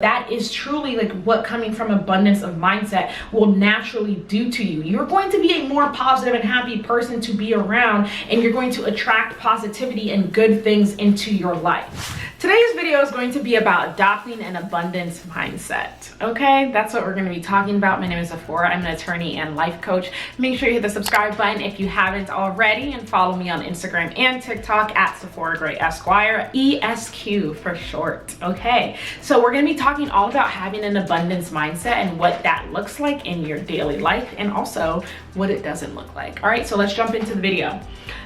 That is truly like what coming from abundance of mindset will naturally do to you. You're going to be a more positive and happy person to be around, and you're going to attract positivity and good things into your life. Today's video is going to be about adopting an abundance mindset. Okay, that's what we're going to be talking about. My name is Sephora. I'm an attorney and life coach. Make sure you hit the subscribe button if you haven't already, and follow me on Instagram and TikTok at Sephora Gray Esquire, ESQ for short. Okay, so we're going to be talking all about having an abundance mindset and what that looks like in your daily life, and also what it doesn't look like. All right, so let's jump into the video.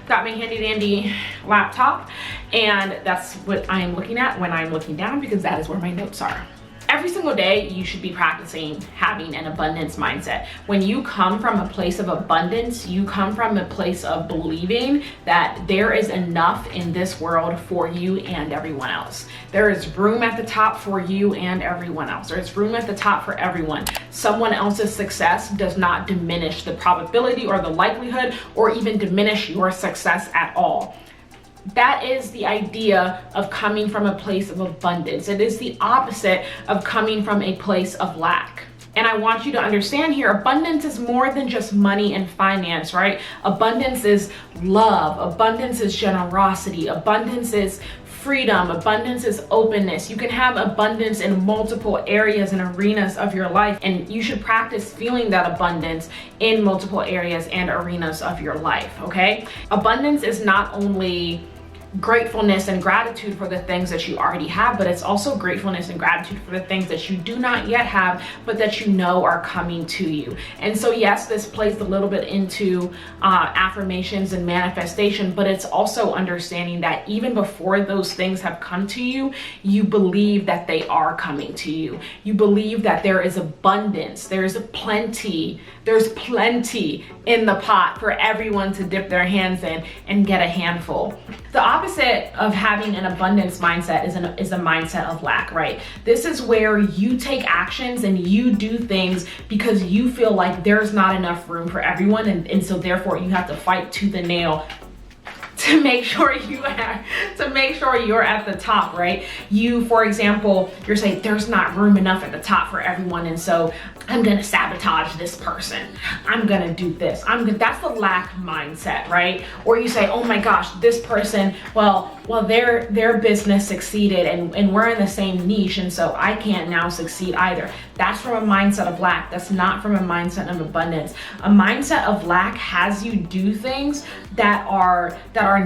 Got my handy dandy laptop, and that's what I am looking at when I'm looking down, because that is where my notes are. Every single day, you should be practicing having an abundance mindset. When you come from a place of abundance, you come from a place of believing that there is enough in this world for you and everyone else. There is room at the top for you and everyone else. There's room at the top for everyone. Someone else's success does not diminish the probability or the likelihood, or even diminish your success at all. That is the idea of coming from a place of abundance. It is the opposite of coming from a place of lack. And I want you to understand here, abundance is more than just money and finance, right? Abundance is love. Abundance is generosity. Abundance is freedom. Abundance is openness. You can have abundance in multiple areas and arenas of your life, and you should practice feeling that abundance in multiple areas and arenas of your life, okay? Abundance is not only gratefulness and gratitude for the things that you already have, but it's also gratefulness and gratitude for the things that you do not yet have, but that you know are coming to you. And so yes, this plays a little bit into affirmations and manifestation, but it's also understanding that even before those things have come to you, you believe that they are coming to you. You believe that there is abundance, there's plenty in the pot for everyone to dip their hands in and get a handful. The opposite of having an abundance mindset is a mindset of lack, right? This is where you take actions and you do things because you feel like there's not enough room for everyone, and so therefore you have to fight tooth and nail to make sure you're at the top, right? You, for example, you're saying there's not room enough at the top for everyone, and so I'm gonna sabotage this person. I'm gonna do this. That's the lack mindset, right? Or you say, oh my gosh, this person, well, their business succeeded, and we're in the same niche, and so I can't now succeed either. That's from a mindset of lack. That's not from a mindset of abundance. A mindset of lack has you do things that are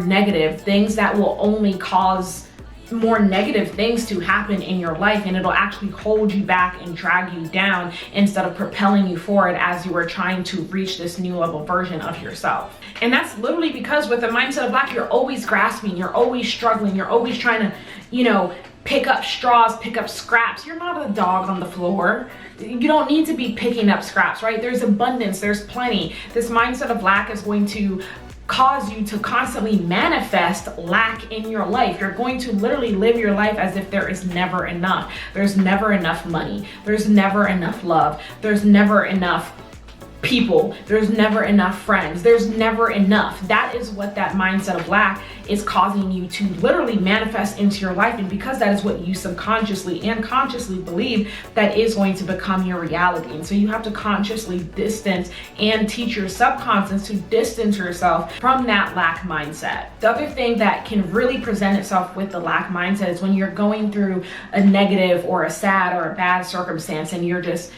negative, things that will only cause more negative things to happen in your life, and it'll actually hold you back and drag you down instead of propelling you forward as you are trying to reach this new level version of yourself. And that's literally because with a mindset of lack, you're always grasping, you're always struggling, you're always trying to, pick up straws, pick up scraps. You're not a dog on the floor. You don't need to be picking up scraps, right? There's abundance, there's plenty. This mindset of lack is going to cause you to constantly manifest lack in your life. You're going to literally live your life as if there is never enough. There's never enough money. There's never enough love. There's never enough people. There's never enough friends. There's never enough. That is what that mindset of lack is causing you to literally manifest into your life. And because that is what you subconsciously and consciously believe, that is going to become your reality. And so you have to consciously distance and teach your subconscious to distance yourself from that lack mindset. The other thing that can really present itself with the lack mindset is when you're going through a negative or a sad or a bad circumstance, and you're just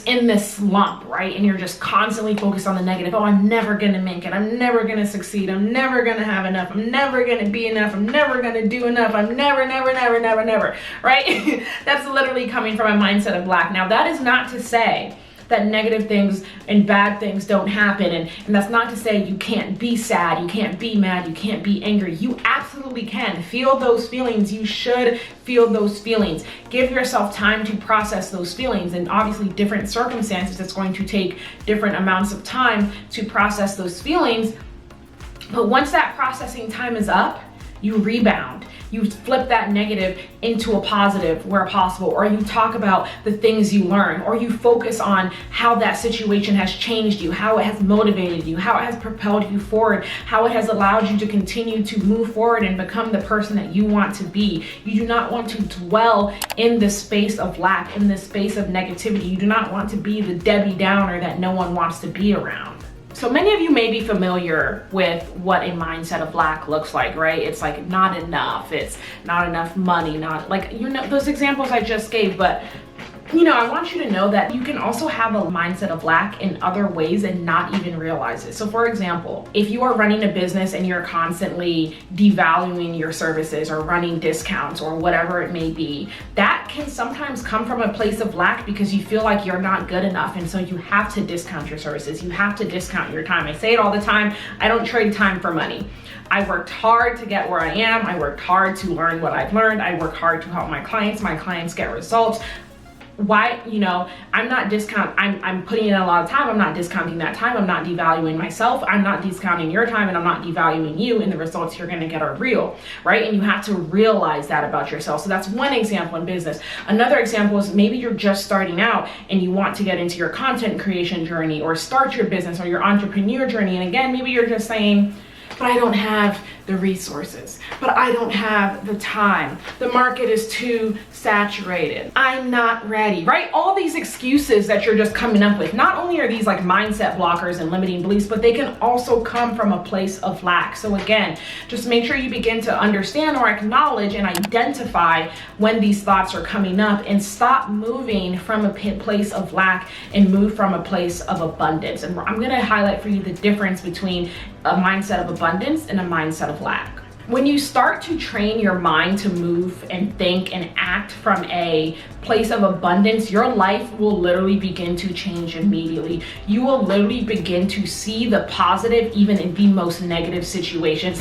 in this slump, right? And you're just constantly focused on the negative. Oh, I'm never gonna make it. I'm never gonna succeed. I'm never gonna have enough. I'm never gonna be enough. I'm never gonna do enough. I'm never, right? That's literally coming from a mindset of lack. Now, that is not to say that negative things and bad things don't happen, and that's not to say you can't be sad, you can't be mad, you can't be angry. You absolutely can feel those feelings. You should feel those feelings. Give yourself time to process those feelings, and obviously different circumstances, it's going to take different amounts of time to process those feelings. But once that processing time is up, you rebound. you flip that negative into a positive where possible, or you talk about the things you learn, or you focus on how that situation has changed you, how it has motivated you, how it has propelled you forward, how it has allowed you to continue to move forward and become the person that you want to be. You do not want to dwell in this space of lack, in this space of negativity. You do not want to be the Debbie Downer that no one wants to be around. So many of you may be familiar with what a mindset of lack looks like, right? It's like not enough, it's not enough money, not like, you know, those examples I just gave, but you know, I want you to know that you can also have a mindset of lack in other ways and not even realize it. So for example, if you are running a business and you're constantly devaluing your services or running discounts or whatever it may be, that can sometimes come from a place of lack because you feel like you're not good enough. And so you have to discount your services. You have to discount your time. I say it all the time. I don't trade time for money. I worked hard to get where I am. I worked hard to learn what I've learned. I work hard to help my clients get results. Why, you know, I'm not I'm putting in a lot of time. I'm not discounting that time. I'm not devaluing myself. I'm not discounting your time, and I'm not devaluing you, and the results you're going to get are real, right? And you have to realize that about yourself. So that's one example in business. Another example is maybe you're just starting out and you want to get into your content creation journey or start your business or your entrepreneur journey. And again, maybe you're just saying, but I don't have the resources, but I don't have the time. The market is too saturated. I'm not ready, right? All these excuses that you're just coming up with, not only are these like mindset blockers and limiting beliefs, but they can also come from a place of lack. So again, just make sure you begin to understand or acknowledge and identify when these thoughts are coming up and stop moving from a place of lack and move from a place of abundance. And I'm gonna highlight for you the difference between a mindset of abundance and a mindset of lack. When you start to train your mind to move and think and act from a place of abundance, your life will literally begin to change immediately. You will literally begin to see the positive even in the most negative situations.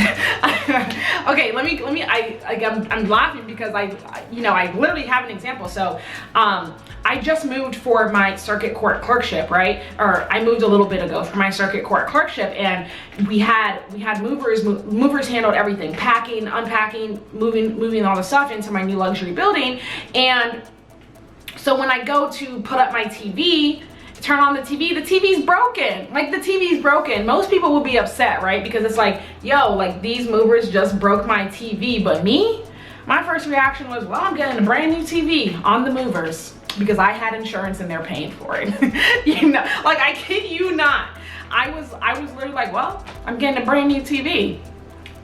Okay, I'm laughing because I literally have an example. So I just moved for my circuit court clerkship, right? Or I moved a little bit ago for my circuit court clerkship, and we had movers handled everything, packing, unpacking, moving all the stuff into my new luxury building. And so when I go to put up my TV, turn on the TV's broken. Like, the TV's broken. Most people will be upset, right? Because it's like, yo, like, these movers just broke my TV. But me, my first reaction was, well, I'm getting a brand new TV on the movers because I had insurance and they're paying for it. You know, like, I kid you not. I was literally like, well, I'm getting a brand new TV.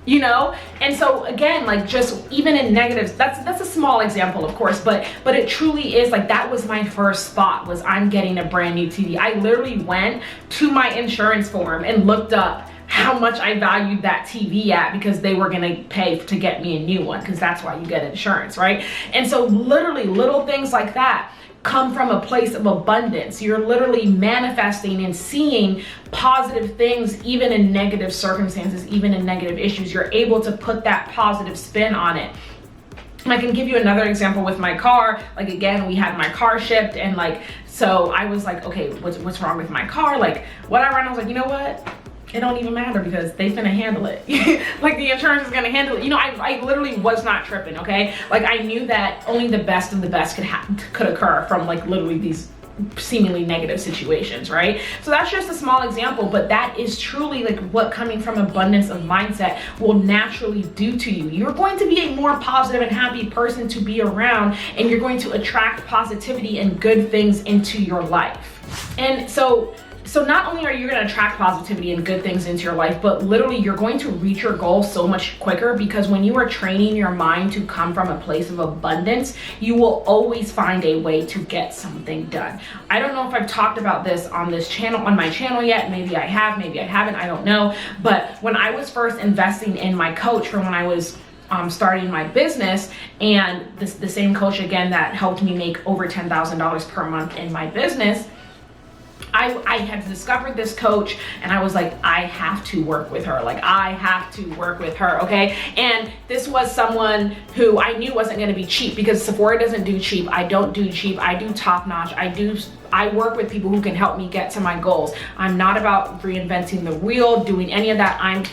You know? And so again, like, just even in negatives, that's a small example, of course, but it truly is like, that was my first thought, was I'm getting a brand new TV. I literally went to my insurance form and looked up how much I valued that TV at, because they were gonna pay to get me a new one, because that's why you get insurance, right? And so literally little things like that come from a place of abundance. You're literally manifesting and seeing positive things even in negative circumstances, even in negative issues. You're able to put that positive spin on it. I can give you another example with my car. Like, again, we had my car shipped, and like, so I was like, okay, what's wrong with my car? Like, whatever. And I was like, you know what? It don't even matter because they finna handle it. Like, the insurance is gonna handle it. You know, I literally was not tripping, okay? Like, I knew that only the best of the best could occur from, like, literally these seemingly negative situations, right? So that's just a small example, but that is truly like what coming from abundance of mindset will naturally do to you. You're going to be a more positive and happy person to be around, and you're going to attract positivity and good things into your life. And so not only are you going to attract positivity and good things into your life, but literally you're going to reach your goal so much quicker, because when you are training your mind to come from a place of abundance, you will always find a way to get something done. I don't know if I've talked about this on this channel, on my channel yet. Maybe I have, maybe I haven't, I don't know. But when I was first investing in my coach from when I was starting my business, and the same coach again that helped me make over $10,000 per month in my business, I had discovered this coach, and I was like, I have to work with her. Like, I have to work with her, okay? And this was someone who I knew wasn't gonna be cheap, because Sephora doesn't do cheap. I don't do cheap. I do top notch. I work with people who can help me get to my goals. I'm not about reinventing the wheel, doing any of that. I'm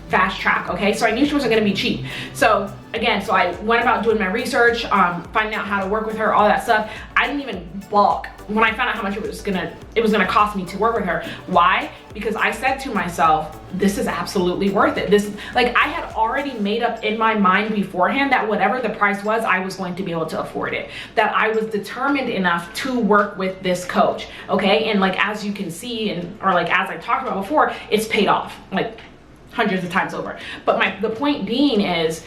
fast track, okay? So I knew she wasn't gonna be cheap. So again, so I went about doing my research, finding out how to work with her, all that stuff. I didn't even balk when I found out how much it was gonna cost me to work with her. Why? Because I said to myself, this is absolutely worth it. This, like, I had already made up in my mind beforehand that whatever the price was, I was going to be able to afford it. That I was determined enough to work with this coach, okay? And like, as you can see, or like, as I talked about before, it's paid off, like hundreds of times over. But the point being is,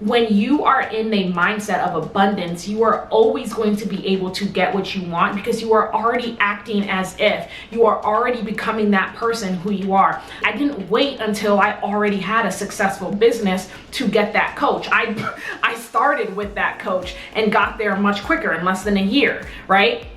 when you are in the mindset of abundance, you are always going to be able to get what you want, because you are already acting as if you are already becoming that person who you are. I didn't wait until I already had a successful business to get that coach. I started with that coach and got there much quicker, in less than a year, right?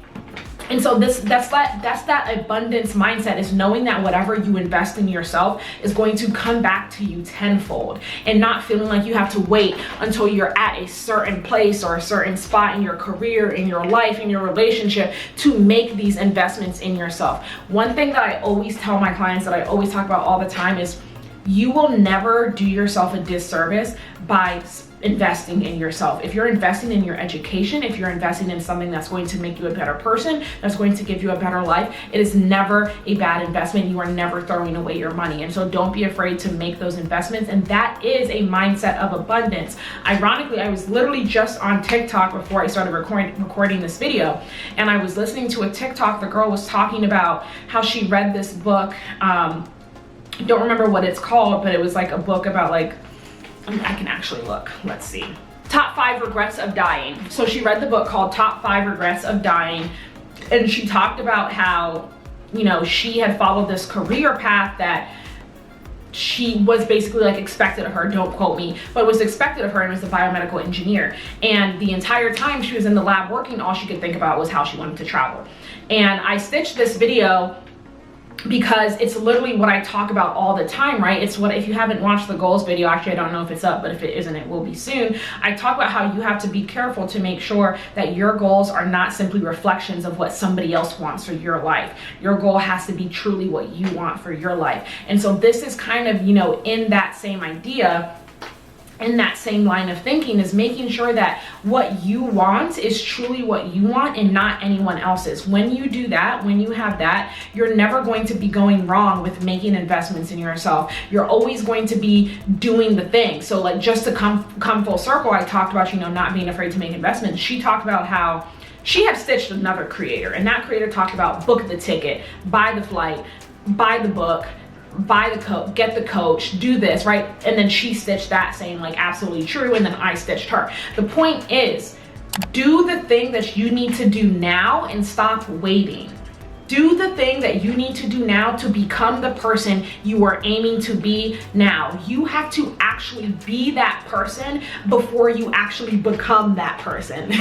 And so that's that abundance mindset, is knowing that whatever you invest in yourself is going to come back to you tenfold, and not feeling like you have to wait until you're at a certain place or a certain spot in your career, in your life, in your relationship to make these investments in yourself. One thing that I always tell my clients, that I always talk about all the time, is you will never do yourself a disservice by investing in yourself. If you're investing in your education, if you're investing in something that's going to make you a better person, that's going to give you a better life, it is never a bad investment. You are never throwing away your money. And so don't be afraid to make those investments. And that is a mindset of abundance. Ironically, I was literally just on TikTok before I started recording this video, and I was listening to a TikTok. The girl was talking about how she read this book. Don't remember what it's called, but it was like a book about, like, I can actually look, let's see. Top 5 Regrets of Dying. So she read the book called Top 5 Regrets of Dying, and she talked about how, you know, she had followed this career path that she was basically like expected of her, don't quote me, but was expected of her, and was a biomedical engineer. And the entire time she was in the lab working, all she could think about was how she wanted to travel. And I stitched this video because it's literally what I talk about all the time, right? It's what, if you haven't watched the goals video, actually I don't know if it's up, but if it isn't, it will be soon. I talk about how you have to be careful to make sure that your goals are not simply reflections of what somebody else wants for your life. Your goal has to be truly what you want for your life. And so this is kind of, you know, in that same idea, in that same line of thinking, is making sure that what you want is truly what you want and not anyone else's. When you do that, when you have that, you're never going to be going wrong with making investments in yourself. You're always going to be doing the thing. So like, just to come full circle, I talked about, you know, not being afraid to make investments. She talked about how she had stitched another creator, and that creator talked about book the ticket, buy the flight, buy the book, buy the coach, get the coach, do this, right? And then she stitched that, saying like, absolutely true, and then I stitched her. The point is, do the thing that you need to do now and stop waiting. Do the thing that you need to do now to become the person you are aiming to be now. You have to actually be that person before you actually become that person.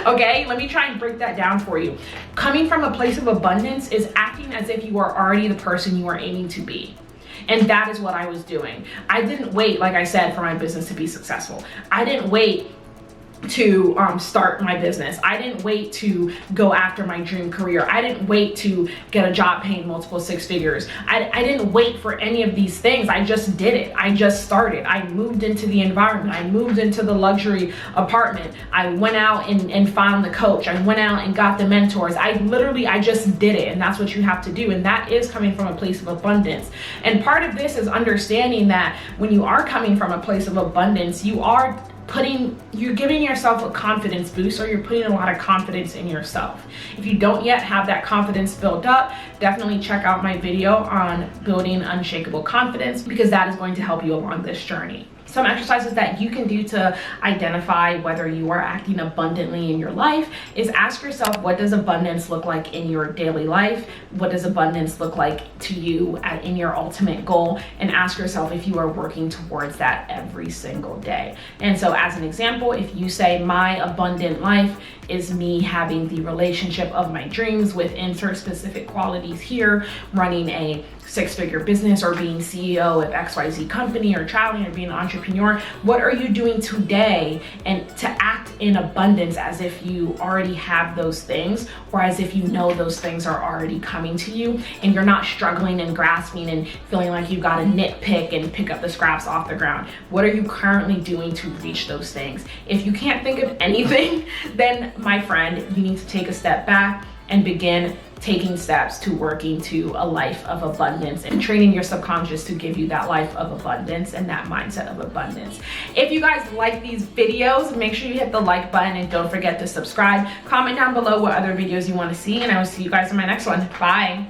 Okay, let me try and break that down for you. Coming from a place of abundance is acting as if you are already the person you are aiming to be. And that is what I was doing. I didn't wait, like I said, for my business to be successful. I didn't wait to start my business. I didn't wait to go after my dream career. I didn't wait to get a job paying multiple 6 figures. I didn't wait for any of these things. I just did it. I just started. I moved into the environment. I moved into the luxury apartment. I went out and found the coach. I went out and got the mentors. I just did it. And that's what you have to do. And that is coming from a place of abundance. And part of this is understanding that when you are coming from a place of abundance, you're giving yourself a confidence boost, or you're putting a lot of confidence in yourself. If you don't yet have that confidence built up, definitely check out my video on building unshakable confidence, because that is going to help you along this journey. Some exercises that you can do to identify whether you are acting abundantly in your life is ask yourself, what does abundance look like in your daily life? What does abundance look like to you in your ultimate goal? And ask yourself if you are working towards that every single day. And so as an example, if you say, my abundant life is me having the relationship of my dreams with insert specific qualities here, running a 6-figure business, or being CEO of XYZ company, or traveling, or being an entrepreneur, what are you doing today and to act in abundance as if you already have those things, or as if you know those things are already coming to you and you're not struggling and grasping and feeling like you gotta nitpick and pick up the scraps off the ground. What are you currently doing to reach those things? If you can't think of anything, then my friend, you need to take a step back and begin taking steps to working to a life of abundance and training your subconscious to give you that life of abundance and that mindset of abundance. If you guys like these videos, make sure you hit the like button and don't forget to subscribe. Comment down below what other videos you want to see, and I will see you guys in my next one. Bye.